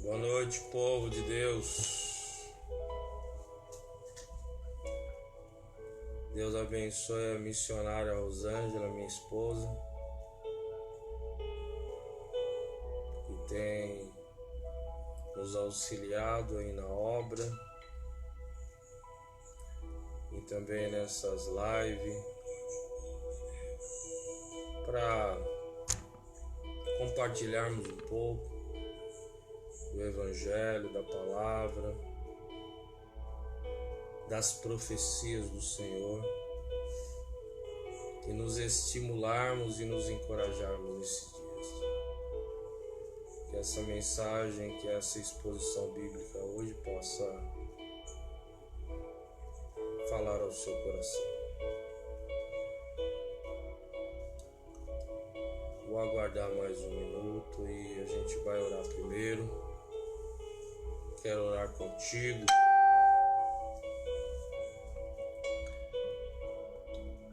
Boa noite, povo de Deus. Deus abençoe a missionária Rosângela, minha esposa, que tem nos auxiliado aí na obra e também nessas lives para compartilharmos um pouco do Evangelho, da Palavra, das profecias do Senhor e nos estimularmos e nos encorajarmos nesses dias. Que essa mensagem, que essa exposição bíblica hoje possa falar ao seu coração. Vou aguardar mais um minuto e a gente vai orar primeiro. Quero orar contigo.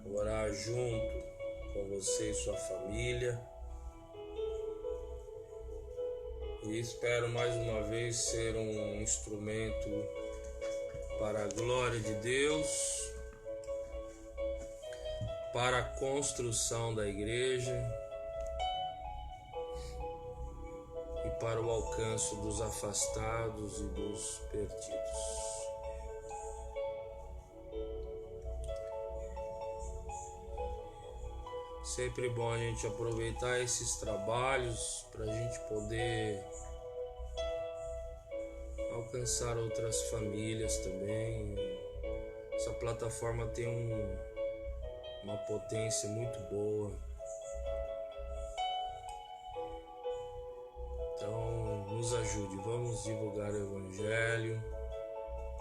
Vou orar junto com você e sua família. E espero mais uma vez ser um instrumento para a glória de Deus, para a construção da igreja e para o alcance dos afastados e dos perdidos. Sempre bom a gente aproveitar esses trabalhos para a gente poder alcançar outras famílias também. Essa plataforma tem uma potência muito boa. Então, nos ajude, vamos divulgar o Evangelho,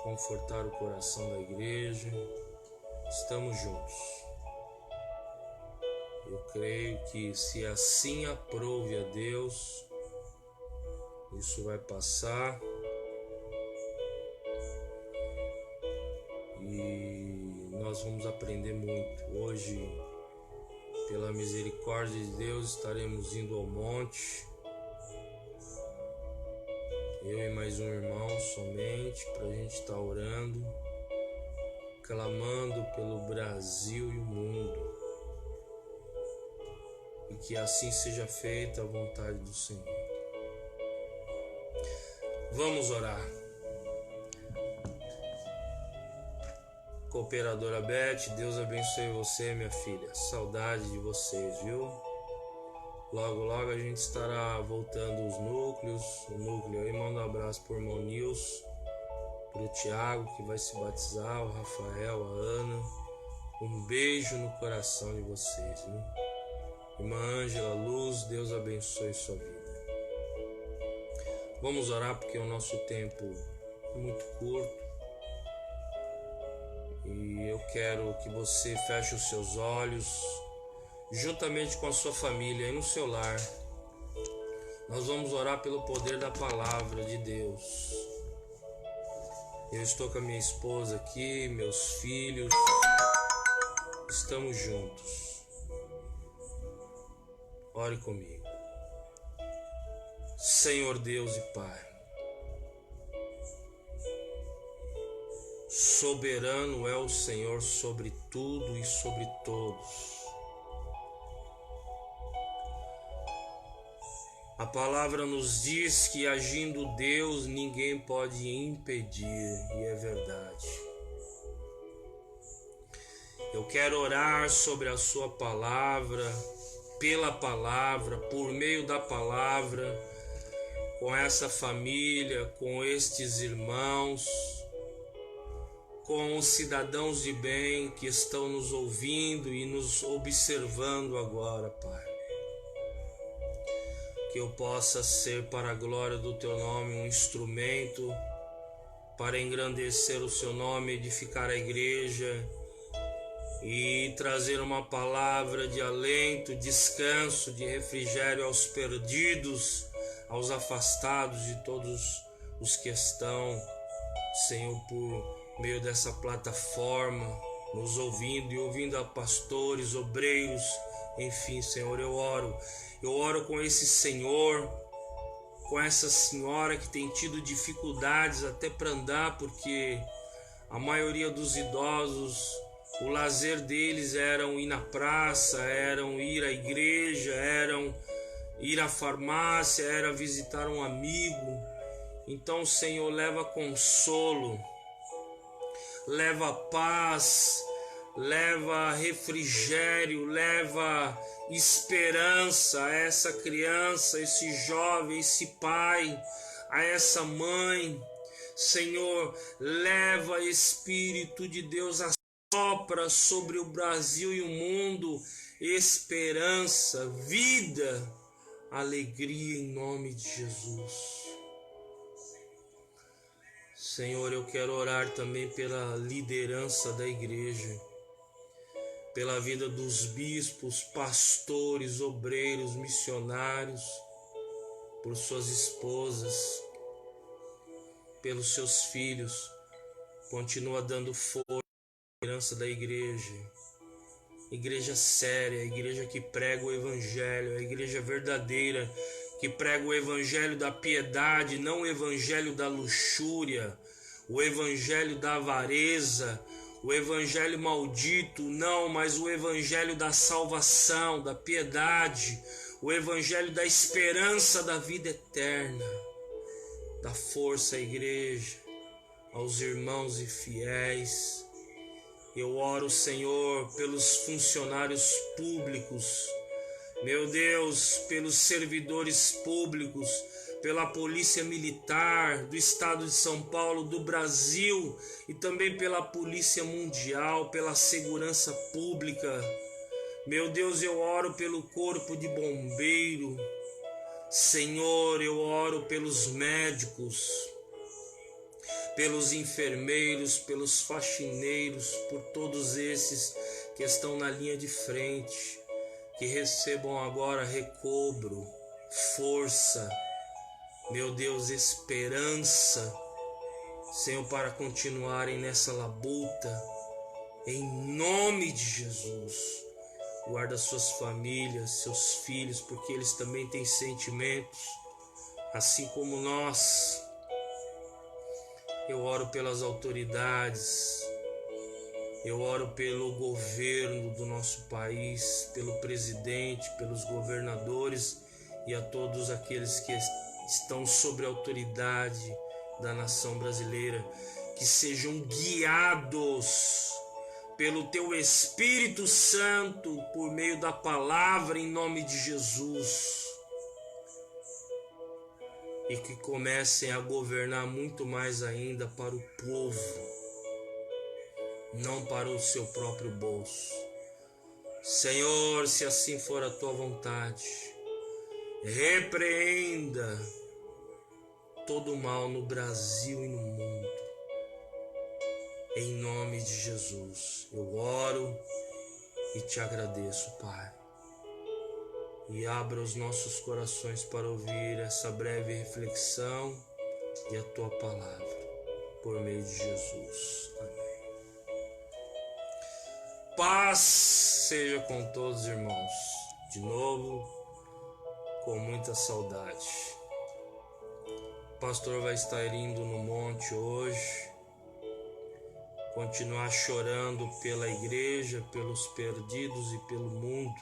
confortar o coração da igreja. Estamos juntos. Eu creio que se assim aprove a Deus, isso vai passar e nós vamos aprender muito. Hoje, pela misericórdia de Deus, estaremos indo ao monte, eu e mais um irmão somente, para a gente estar orando, clamando pelo Brasil e o mundo. E que assim seja feita a vontade do Senhor. Vamos orar. Cooperadora Beth, Deus abençoe você, minha filha. Saudade de vocês, viu? Logo a gente estará voltando os núcleos. O núcleo aí, manda um abraço pro irmão Nilson, pro Tiago que vai se batizar, o Rafael, a Ana. Um beijo no coração de vocês, viu? Irmã Ângela Luz, Deus abençoe sua vida. Vamos orar porque o nosso tempo é muito curto. E eu quero que você feche os seus olhos, juntamente com a sua família, aí no seu lar. Nós vamos orar pelo poder da palavra de Deus. Eu estou com a minha esposa aqui, meus filhos. Estamos juntos. Ore comigo. Senhor Deus e Pai, soberano é o Senhor sobre tudo e sobre todos. A palavra nos diz que agindo Deus ninguém pode impedir, e é verdade. Eu quero orar sobre a sua palavra, pela palavra, por meio da palavra, com essa família, com estes irmãos, com os cidadãos de bem que estão nos ouvindo e nos observando agora, Pai. Que eu possa ser, para a glória do Teu nome, um instrumento para engrandecer o Seu nome, edificar a igreja e trazer uma palavra de alento, descanso, de refrigério aos perdidos, aos afastados, de todos os que estão, Senhor, por meio dessa plataforma, nos ouvindo e ouvindo a pastores, obreiros, enfim, Senhor, eu oro com esse Senhor com essa senhora que tem tido dificuldades até para andar, porque a maioria dos idosos, o lazer deles eram ir na praça, eram ir à igreja, eram ir à farmácia, era visitar um amigo. Então, Senhor, leva consolo, leva paz, leva refrigério, leva esperança a essa criança, esse jovem, esse pai, a essa mãe. Senhor, leva, Espírito de Deus, assopra sobre o Brasil e o mundo esperança, vida, alegria em nome de Jesus. Senhor, eu quero orar também pela liderança da igreja, pela vida dos bispos, pastores, obreiros, missionários, por suas esposas, pelos seus filhos. Continua dando força à liderança da igreja. Igreja séria, igreja que prega o evangelho, a igreja verdadeira, que prega o evangelho da piedade, não o evangelho da luxúria, o evangelho da avareza, o evangelho maldito, não, mas o evangelho da salvação, da piedade, o evangelho da esperança da vida eterna. Dá força à igreja, aos irmãos e fiéis. Eu oro, Senhor, pelos funcionários públicos, meu Deus, pelos servidores públicos, pela Polícia Militar do Estado de São Paulo, do Brasil e também pela Polícia Mundial, pela segurança pública. Meu Deus, eu oro pelo corpo de bombeiro. Senhor, eu oro pelos médicos, pelos enfermeiros, pelos faxineiros, por todos esses que estão na linha de frente, que recebam agora recobro, força, meu Deus, esperança, Senhor, para continuarem nessa labuta, em nome de Jesus. Guarda suas famílias, seus filhos, porque eles também têm sentimentos, assim como nós. Eu oro pelas autoridades, eu oro pelo governo do nosso país, pelo presidente, pelos governadores e a todos aqueles que estão sobre a autoridade da nação brasileira, que sejam guiados pelo Teu Espírito Santo, por meio da palavra, em nome de Jesus, e que comecem a governar muito mais ainda para o povo, não para o seu próprio bolso. Senhor, se assim for a Tua vontade, repreenda todo o mal no Brasil e no mundo. Em nome de Jesus, eu oro e Te agradeço, Pai. E abra os nossos corações para ouvir essa breve reflexão e a Tua palavra, por meio de Jesus. Amém. Paz seja com todos os irmãos, de novo, com muita saudade. O pastor vai estar indo no monte hoje, continuar chorando pela igreja, pelos perdidos e pelo mundo.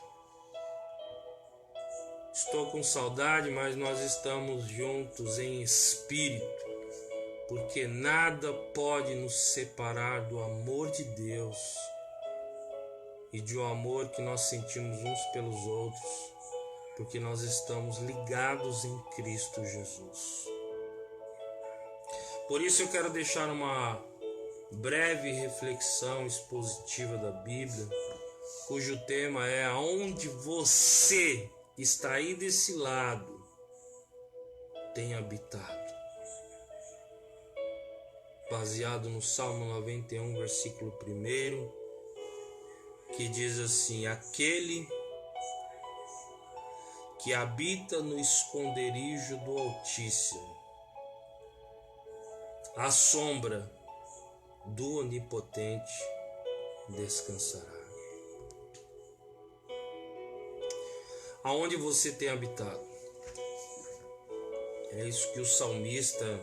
Estou com saudade, mas nós estamos juntos em espírito, porque nada pode nos separar do amor de Deus e do amor que nós sentimos uns pelos outros, porque nós estamos ligados em Cristo Jesus. Por isso eu quero deixar uma breve reflexão expositiva da Bíblia, cujo tema é: aonde você está aí desse lado tem habitado. Baseado no Salmo 91, versículo 1, que diz assim: aquele que habita no esconderijo do Altíssimo, à sombra do Onipotente descansará. Aonde você tem habitado? É isso que o salmista,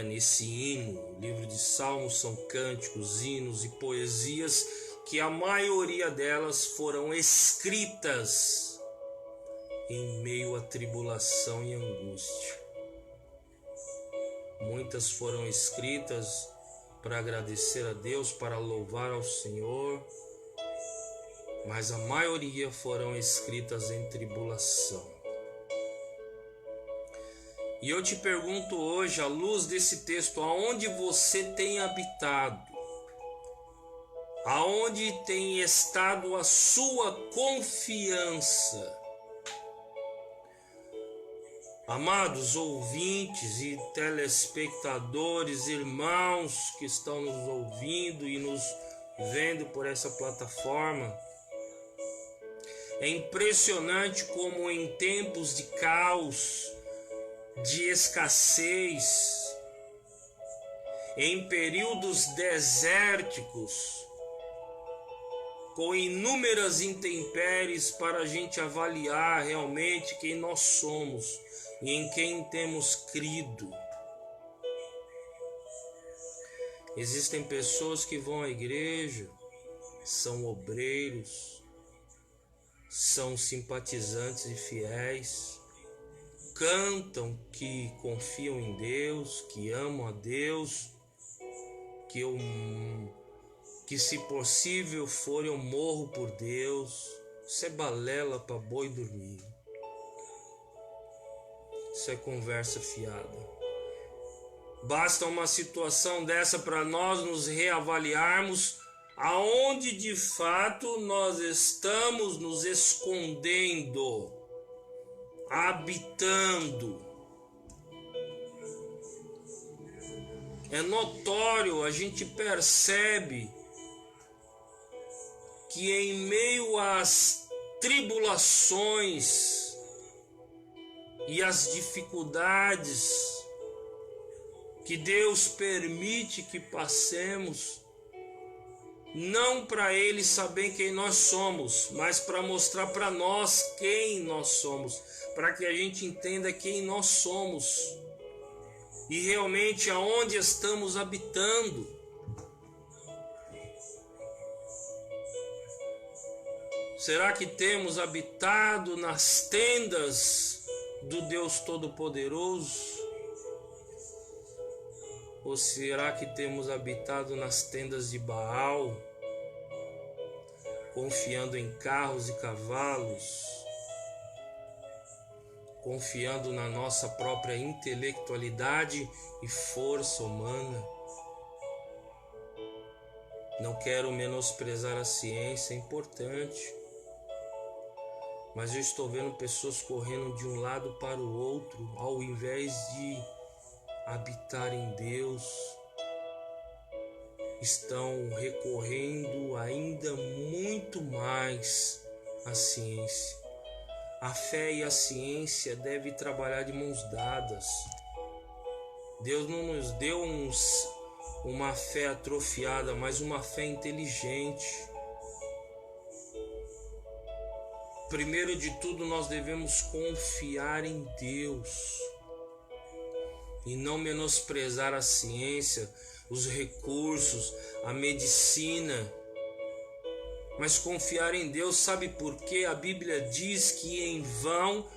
nesse hino, livro de Salmos, são cânticos, hinos e poesias que a maioria delas foram escritas em meio à tribulação e angústia. Muitas foram escritas para agradecer a Deus, para louvar ao Senhor, mas a maioria foram escritas em tribulação. E eu te pergunto hoje, à luz desse texto, aonde você tem habitado? Aonde tem estado a sua confiança? Amados ouvintes e telespectadores, irmãos que estão nos ouvindo e nos vendo por essa plataforma, é impressionante como em tempos de caos, de escassez, em períodos desérticos, com inúmeras intempéries para a gente avaliar realmente quem nós somos e em quem temos crido. Existem pessoas que vão à igreja, são obreiros, são simpatizantes e fiéis, cantam que confiam em Deus, que amam a Deus, que se possível for eu morro por Deus. Isso é balela para boi dormir. Isso é conversa fiada. Basta uma situação dessa para nós nos reavaliarmos aonde de fato nós estamos nos escondendo, habitando. É notório, a gente percebe que em meio às tribulações e às dificuldades que Deus permite que passemos, não para Ele saber quem nós somos, mas para mostrar para nós quem nós somos, para que a gente entenda quem nós somos e realmente aonde estamos habitando. Será que temos habitado nas tendas do Deus Todo-Poderoso? Ou será que temos habitado nas tendas de Baal, confiando em carros e cavalos, confiando na nossa própria intelectualidade e força humana? Não quero menosprezar a ciência, é importante, mas eu estou vendo pessoas correndo de um lado para o outro, ao invés de habitar em Deus, estão recorrendo ainda muito mais à ciência. A fé e a ciência devem trabalhar de mãos dadas. Deus não nos deu uma fé atrofiada, mas uma fé inteligente. Primeiro de tudo, nós devemos confiar em Deus e não menosprezar a ciência, os recursos, a medicina, mas confiar em Deus. Sabe por quê? A Bíblia diz que em vão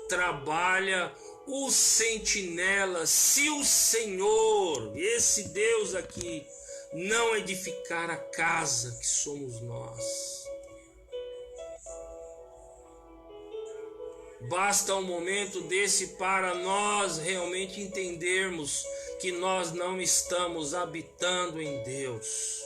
trabalha o sentinela, se o Senhor, esse Deus aqui, não edificar a casa que somos nós. Basta um momento desse para nós realmente entendermos que nós não estamos habitando em Deus,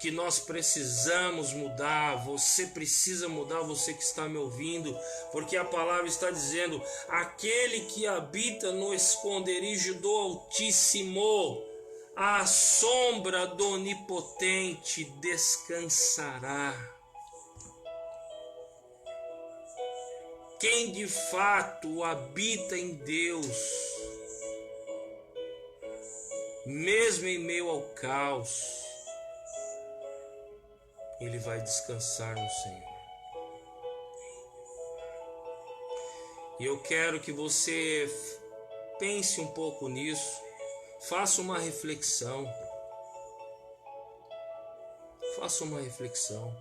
que nós precisamos mudar. Você precisa mudar, você que está me ouvindo, porque a palavra está dizendo: aquele que habita no esconderijo do Altíssimo, à sombra do Onipotente descansará. Quem de fato habita em Deus, mesmo em meio ao caos, ele vai descansar no Senhor. E eu quero que você pense um pouco nisso, faça uma reflexão. Faça uma reflexão.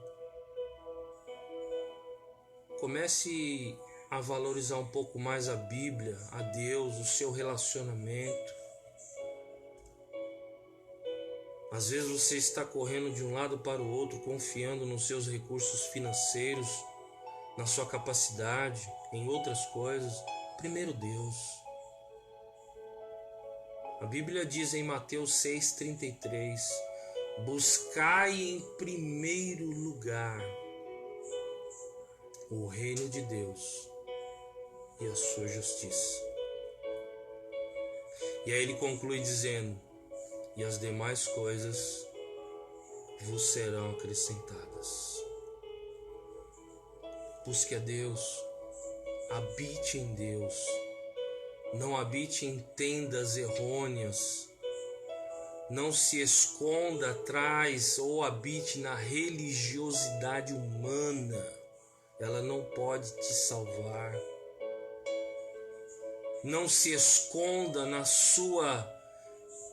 Comece a valorizar um pouco mais a Bíblia, a Deus, o seu relacionamento. Às vezes você está correndo de um lado para o outro, confiando nos seus recursos financeiros, na sua capacidade, em outras coisas. Primeiro Deus. A Bíblia diz em Mateus 6,33: buscai em primeiro lugar o reino de Deus e a sua justiça. E aí ele conclui dizendo: e as demais coisas vos serão acrescentadas. Busque a Deus, habite em Deus, não habite em tendas errôneas, não se esconda atrás ou habite na religiosidade humana, ela não pode te salvar. Não se esconda na sua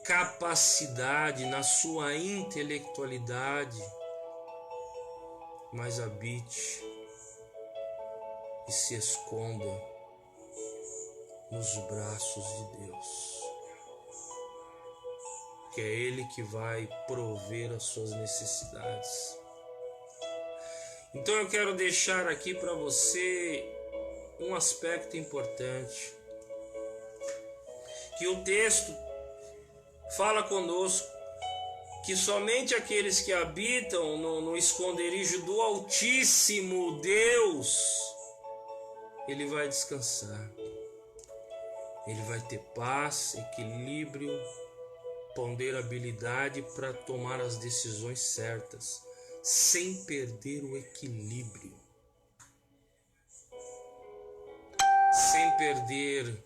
capacidade, na sua intelectualidade, mas habite e se esconda nos braços de Deus, que é Ele que vai prover as suas necessidades. Então eu quero deixar aqui para você um aspecto importante, que o texto fala conosco que somente aqueles que habitam no esconderijo do Altíssimo Deus, ele vai descansar, ele vai ter paz, equilíbrio, ponderabilidade para tomar as decisões certas, sem perder o equilíbrio, sem perder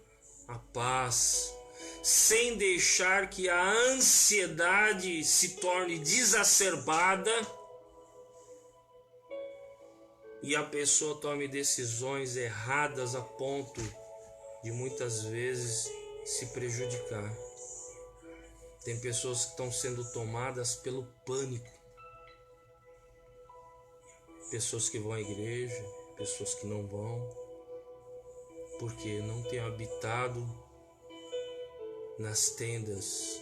a paz, sem deixar que a ansiedade se torne exacerbada e a pessoa tome decisões erradas a ponto de muitas vezes se prejudicar. Tem pessoas que estão sendo tomadas pelo pânico, pessoas que vão à igreja, pessoas que não vão, porque não têm habitado nas tendas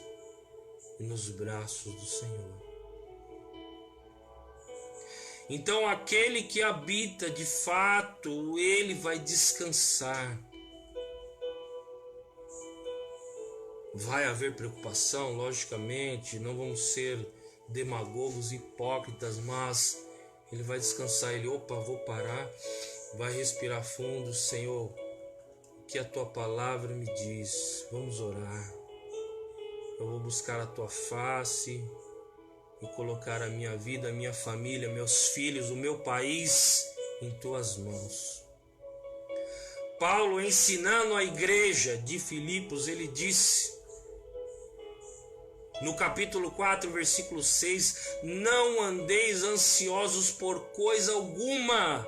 e nos braços do Senhor. Então aquele que habita de fato, ele vai descansar. Vai haver preocupação, logicamente, não vamos ser demagogos, hipócritas, mas ele vai descansar, vou parar, vai respirar fundo. Senhor, o que a tua palavra me diz? Vamos orar. Eu vou buscar a tua face e colocar a minha vida, a minha família, meus filhos, o meu país em tuas mãos. Paulo, ensinando a igreja de Filipos, ele disse no capítulo 4, versículo 6: não andeis ansiosos por coisa alguma,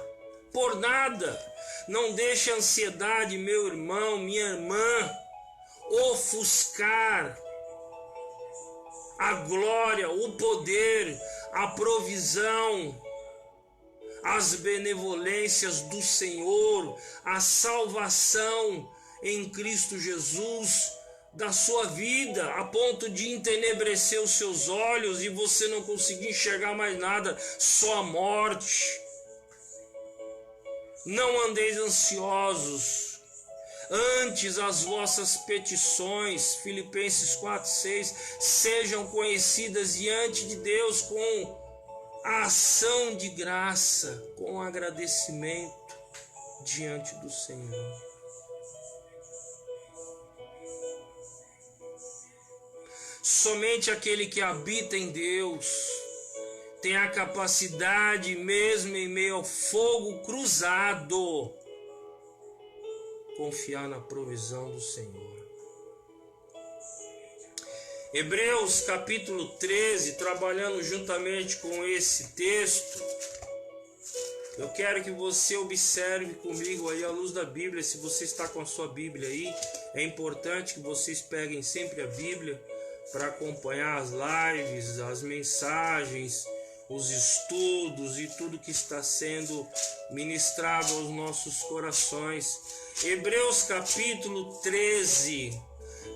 por nada. Não deixe a ansiedade, meu irmão, minha irmã, ofuscar a glória, o poder, a provisão, as benevolências do Senhor, a salvação em Cristo Jesus da sua vida, a ponto de entenebrecer os seus olhos e você não conseguir enxergar mais nada, só a morte. Não andeis ansiosos, antes as vossas petições, Filipenses 4:6, sejam conhecidas diante de Deus com a ação de graça, com agradecimento diante do Senhor. Somente aquele que habita em Deus tem a capacidade, mesmo em meio ao fogo cruzado, confiar na provisão do Senhor. Hebreus capítulo 13, trabalhando juntamente com esse texto, Eu quero que você observe comigo aí à luz da Bíblia. Se você está com a sua Bíblia aí, é importante que vocês peguem sempre a Bíblia para acompanhar as lives, as mensagens, os estudos e tudo que está sendo ministrado aos nossos corações. Hebreus capítulo 13,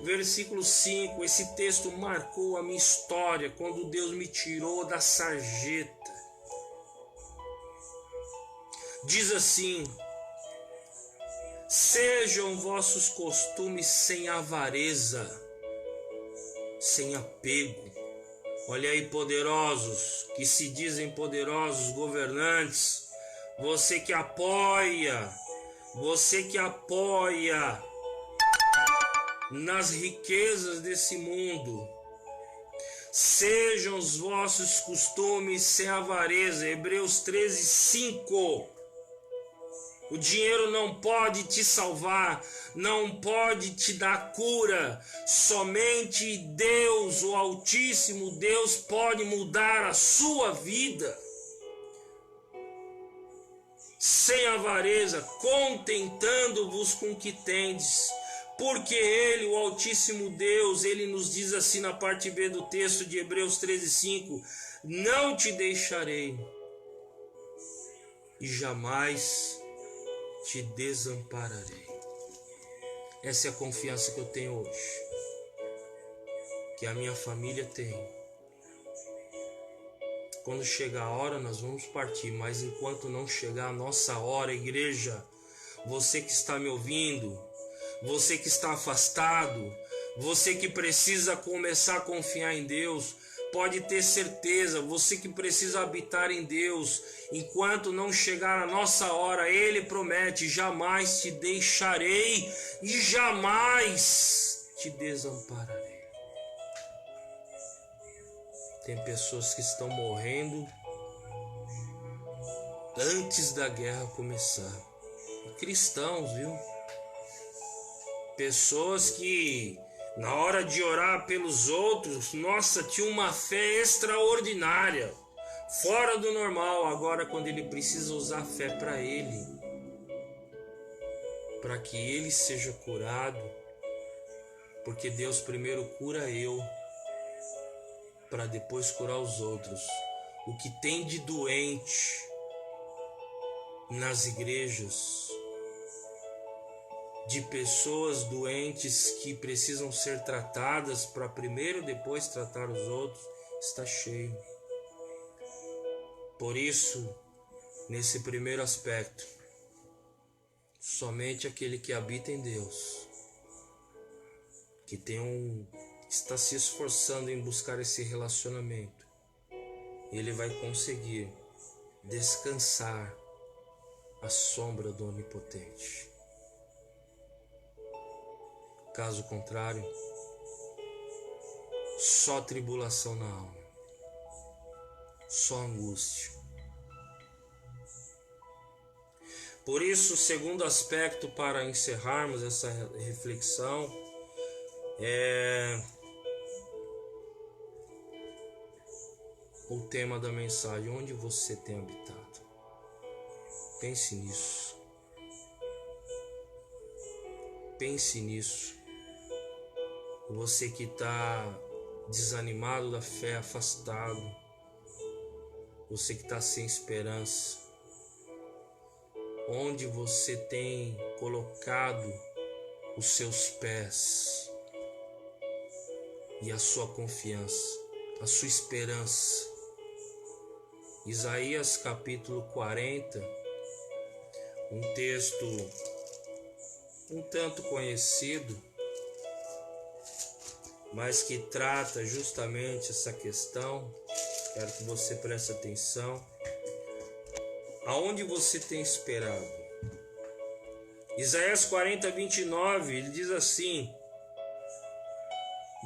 versículo 5. Esse texto marcou a minha história quando Deus me tirou da sarjeta. Diz assim: sejam vossos costumes sem avareza, sem apego. Olha aí, poderosos, que se dizem poderosos, governantes, você que apoia nas riquezas desse mundo. Sejam os vossos costumes sem avareza. Hebreus 13, 5. O dinheiro não pode te salvar, não pode te dar cura. Somente Deus, o Altíssimo Deus, pode mudar a sua vida. Sem avareza, contentando-vos com o que tendes. Porque Ele, o Altíssimo Deus, Ele nos diz assim na parte B do texto de Hebreus 13, 5. Não te deixarei e jamais te desampararei. Essa é a confiança que eu tenho hoje, que a minha família tem. Quando chegar a hora nós vamos partir, mas enquanto não chegar a nossa hora, igreja, você que está me ouvindo, você que está afastado, você que precisa começar a confiar em Deus, pode ter certeza, você que precisa habitar em Deus, enquanto não chegar a nossa hora, Ele promete: jamais te deixarei e jamais te desampararei. Tem pessoas que estão morrendo antes da guerra começar. Cristãos, viu? Pessoas que na hora de orar pelos outros, nossa, tinha uma fé extraordinária, fora do normal. Agora, quando ele precisa usar a fé para ele, para que ele seja curado, porque Deus primeiro cura eu, para depois curar os outros. O que tem de doente nas igrejas, de pessoas doentes que precisam ser tratadas para primeiro depois tratar os outros, está cheio. Por isso, nesse primeiro aspecto, somente aquele que habita em Deus, que está se esforçando em buscar esse relacionamento, ele vai conseguir descansar à sombra do Onipotente. Caso contrário, só tribulação na alma, só angústia. Por isso, o segundo aspecto para encerrarmos essa reflexão é o tema da mensagem: onde você tem habitado. Pense nisso. Pense nisso. Você que está desanimado da fé, afastado, você que está sem esperança, onde você tem colocado os seus pés e a sua confiança, a sua esperança. Isaías capítulo 40, um texto um tanto conhecido, mas que trata justamente essa questão. Quero que você preste atenção. Aonde você tem esperado? Isaías 40, 29, ele diz assim,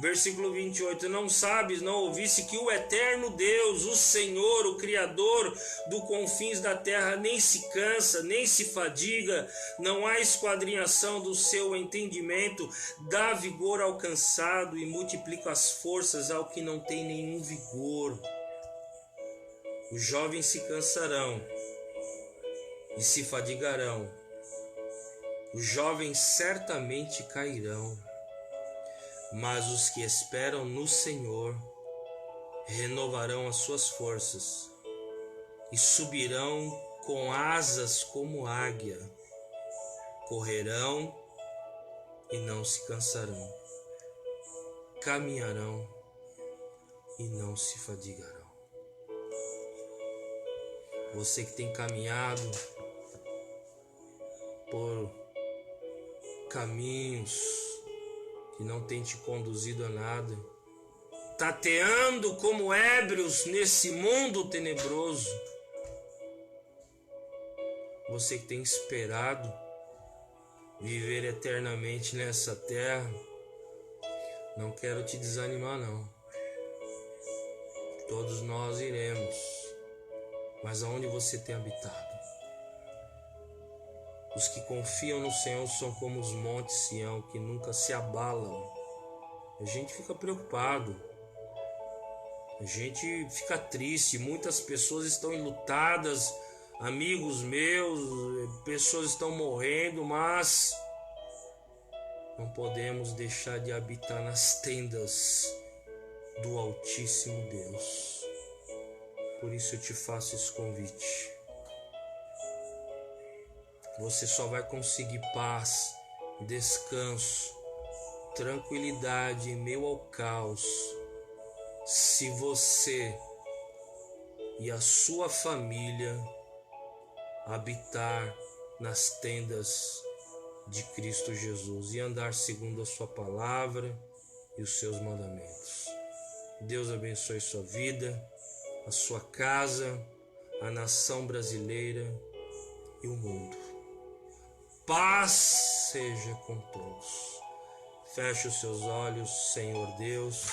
versículo 28, não sabes, não ouviste que o eterno Deus, o Senhor, o Criador do confins da terra, nem se cansa, nem se fadiga, não há esquadrinhação do seu entendimento, dá vigor ao cansado e multiplica as forças ao que não tem nenhum vigor. Os jovens se cansarão e se fadigarão. Os jovens certamente cairão, mas os que esperam no Senhor renovarão as suas forças e subirão com asas como águia, correrão e não se cansarão, caminharão e não se fadigarão. Você que tem caminhado por caminhos que não tem te conduzido a nada, tateando como ébrios nesse mundo tenebroso, você que tem esperado viver eternamente nessa terra, não quero te desanimar não. Todos nós iremos, mas aonde você tem habitado? Os que confiam no Senhor são como os montes Sião, que nunca se abalam. A gente fica preocupado, a gente fica triste, muitas pessoas estão enlutadas, amigos meus, pessoas estão morrendo, mas não podemos deixar de habitar nas tendas do Altíssimo Deus. Por isso eu te faço esse convite. Você só vai conseguir paz, descanso, tranquilidade em meio ao caos se você e a sua família habitar nas tendas de Cristo Jesus e andar segundo a sua palavra e os seus mandamentos. Deus abençoe sua vida, a sua casa, a nação brasileira e o mundo. Paz seja com todos. Feche os seus olhos, Senhor Deus.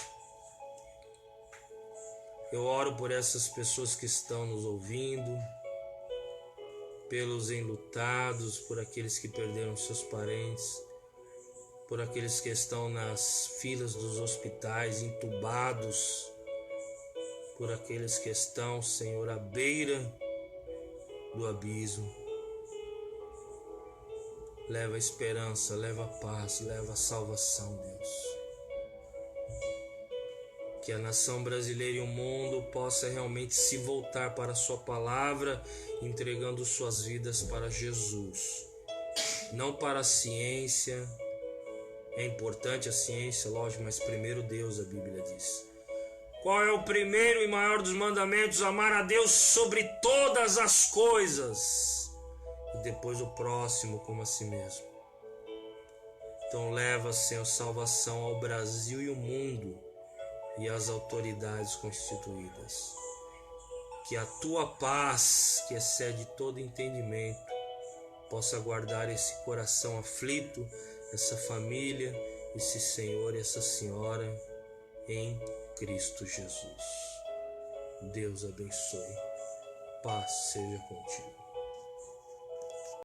Eu oro por essas pessoas que estão nos ouvindo, pelos enlutados, por aqueles que perderam seus parentes, por aqueles que estão nas filas dos hospitais, entubados, por aqueles que estão, Senhor, à beira do abismo. Leva a esperança, leva a paz, leva a salvação, Deus. Que a nação brasileira e o mundo possa realmente se voltar para a sua palavra, entregando suas vidas para Jesus. Não para a ciência. É importante a ciência, lógico, mas primeiro Deus, a Bíblia diz. Qual é o primeiro e maior dos mandamentos? Amar a Deus sobre todas as coisas. E depois o próximo como a si mesmo. Então leva, Senhor, salvação ao Brasil e ao mundo e às autoridades constituídas. Que a tua paz, que excede todo entendimento, possa guardar esse coração aflito, essa família, esse senhor e essa senhora em Cristo Jesus. Deus abençoe. Paz seja contigo.